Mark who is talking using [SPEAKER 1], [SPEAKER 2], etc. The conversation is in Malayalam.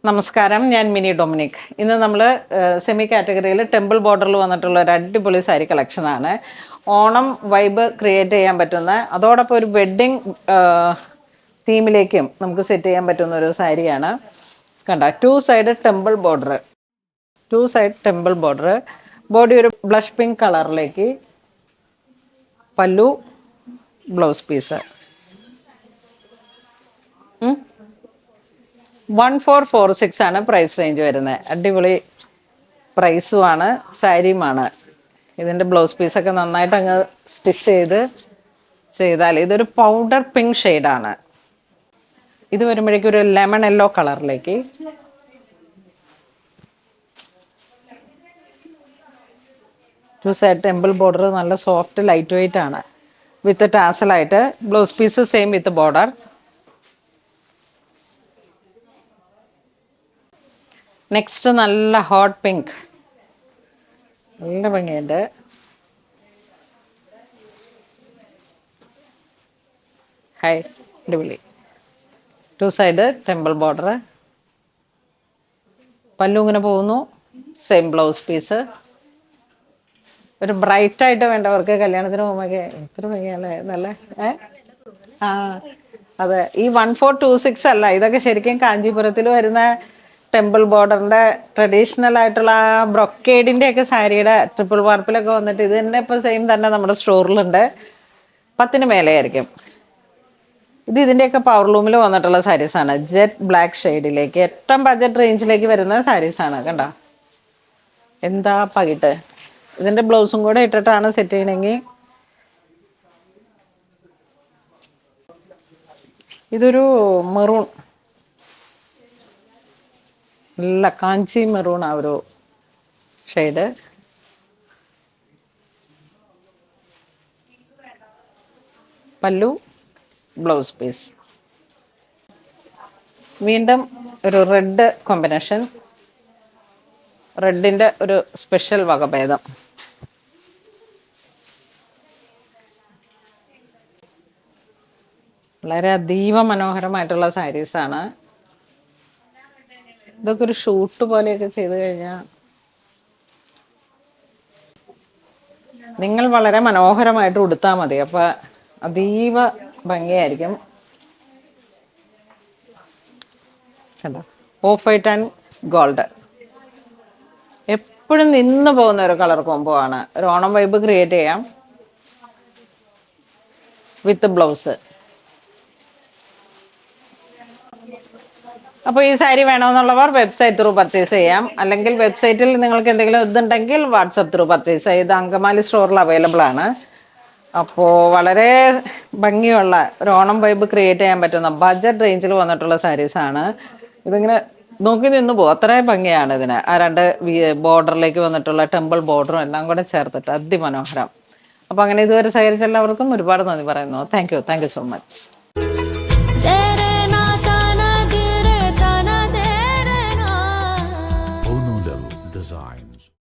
[SPEAKER 1] നമസ്കാരം, ഞാൻ മിനി ഡൊമിനിക്. ഇന്ന് നമ്മൾ സെമി കാറ്റഗറിയിൽ ടെമ്പിൾ ബോർഡറിൽ വന്നിട്ടുള്ള ഒരു അടിപൊളി സാരി കളക്ഷനാണ്. ഓണം വൈബ് ക്രിയേറ്റ് ചെയ്യാൻ പറ്റുന്ന, അതോടൊപ്പം ഒരു വെഡ്ഡിങ് തീമിലേക്കും നമുക്ക് സെറ്റ് ചെയ്യാൻ പറ്റുന്ന ഒരു സാരിയാണ്. കണ്ട, two side temple border, body ഒരു ബ്ലഷ് പിങ്ക് കളറിലേക്ക്, പല്ലു, ബ്ലൗസ് പീസ്. 1446 ആണ് പ്രൈസ് റേഞ്ച് വരുന്നത്. അടിപൊളി പ്രൈസുമാണ്, സാരിയുമാണ്. ഇതിൻ്റെ ബ്ലൗസ് പീസൊക്കെ നന്നായിട്ട് അങ്ങ് സ്റ്റിച്ച് ചെയ്താൽ ഇതൊരു പൗഡർ പിങ്ക് ഷെയ്ഡാണ്. ഇത് വരുമ്പോഴേക്കും ഒരു ലെമൺ യെല്ലോ കളറിലേക്ക്, ടു സൈഡ് ടെമ്പിൾ ബോർഡർ നല്ല സോഫ്റ്റ് ലൈറ്റ് വെയിറ്റ് ആണ്, വിത്ത് ടാസലായിട്ട്. Blouse piece same with border. Next നല്ല ഹോട്ട് പിങ്ക്, നല്ല ഭംഗിയുണ്ട്. ഹായ്, അടിപൊളി. ടു സൈഡ് ടെമ്പിൾ ബോർഡർ, പല്ലു ഇങ്ങനെ പോകുന്നു, സെയിം ബ്ലൗസ് പീസ്. ഒരു ബ്രൈറ്റ് ആയിട്ട് വേണ്ടവർക്ക് കല്യാണത്തിന് പോകുമ്പോൾ എത്ര ഭംഗിയല്ലേ, നല്ല ആ അതെ. ഈ 1426 അല്ല, ഇതൊക്കെ ശരിക്കും കാഞ്ചീപുരത്തിൽ വരുന്ന ടെമ്പിൾ ബോർഡറിന്റെ ട്രഡീഷണൽ ആയിട്ടുള്ള ആ ബ്രൊക്കേഡിന്റെ ഒക്കെ സാരിയുടെ ട്രിപ്പിൾ വാർപ്പിലൊക്കെ വന്നിട്ട് ഇത് തന്നെ ഇപ്പൊ സെയിം തന്നെ നമ്മുടെ സ്റ്റോറിലുണ്ട്. 10 മേലെയായിരിക്കും. ഇത് ഇതിൻ്റെയൊക്കെ പവർ ലൂമിൽ വന്നിട്ടുള്ള സാരീസാണ്. ജെറ്റ് ബ്ലാക്ക് ഷെയ്ഡിലേക്ക് ഏറ്റവും ബഡ്ജറ്റ് റേഞ്ചിലേക്ക് വരുന്ന സാരീസാണ്. കണ്ട, എന്താ പകിട്ട്. ഇതിന്റെ ബ്ലൗസും കൂടെ ഇട്ടിട്ടാണ് സെറ്റ് ചെയ്യണമെങ്കിൽ. ഇതൊരു മെറൂൺ, നല്ല കാഞ്ചി മെറൂൺ ആ ഒരു ഷെയ്ഡ്. പല്ലു, ബ്ലൗസ് പീസ്. വീണ്ടും ഒരു റെഡ് കോമ്പിനേഷൻ, റെഡിൻ്റെ ഒരു സ്പെഷ്യൽ വകഭേദം. വളരെ അതീവ മനോഹരമായിട്ടുള്ള സാരീസാണ്. ഇതൊക്കെ ഒരു ഷൂട്ട് പോലെയൊക്കെ ചെയ്ത് കഴിഞ്ഞാൽ നിങ്ങൾ വളരെ മനോഹരമായിട്ട് ഉടുത്താൽ മതി, അപ്പം അതീവ ഭംഗിയായിരിക്കും. കണ്ടോ, ഓഫ് വൈറ്റ് ആൻഡ് ഗോൾഡ്, എപ്പോഴും നിന്ന് പോകുന്ന ഒരു കളർ കോംബോ ആണ്. ഒരു ഓണം വൈബ് ക്രിയേറ്റ് ചെയ്യാം വിത്ത് ബ്ലൗസ്. അപ്പോൾ ഈ സാരി വേണമെന്നുള്ളവർ വെബ്സൈറ്റ് ത്രൂ പർച്ചേസ് ചെയ്യാം, അല്ലെങ്കിൽ വെബ്സൈറ്റിൽ നിങ്ങൾക്ക് എന്തെങ്കിലും ഇതുണ്ടെങ്കിൽ വാട്സപ്പ് ത്രൂ പർച്ചേസ് ചെയ്യാം. ഇത് അങ്കമാലി സ്റ്റോറിൽ അവൈലബിൾ ആണ്. അപ്പോൾ വളരെ ഭംഗിയുള്ള ഒരു ഓണം വൈബ് ക്രിയേറ്റ് ചെയ്യാൻ പറ്റുന്ന ബഡ്ജറ്റ് റേഞ്ചിൽ വന്നിട്ടുള്ള സാരീസാണ്. ഇതിങ്ങനെ നോക്കി നിന്ന് പോകും, അത്രയും ഭംഗിയാണ് ഇതിന്. ആ രണ്ട് ബോർഡറിലേക്ക് വന്നിട്ടുള്ള ടെമ്പിൾ ബോർഡറും എല്ലാം കൂടെ ചേർത്തിട്ട് അതിമനോഹരം. അപ്പോൾ അങ്ങനെ ഇതുവരെ സഹകരിച്ച എല്ലാവർക്കും ഒരുപാട് നന്ദി പറയുന്നു. Thank you so much.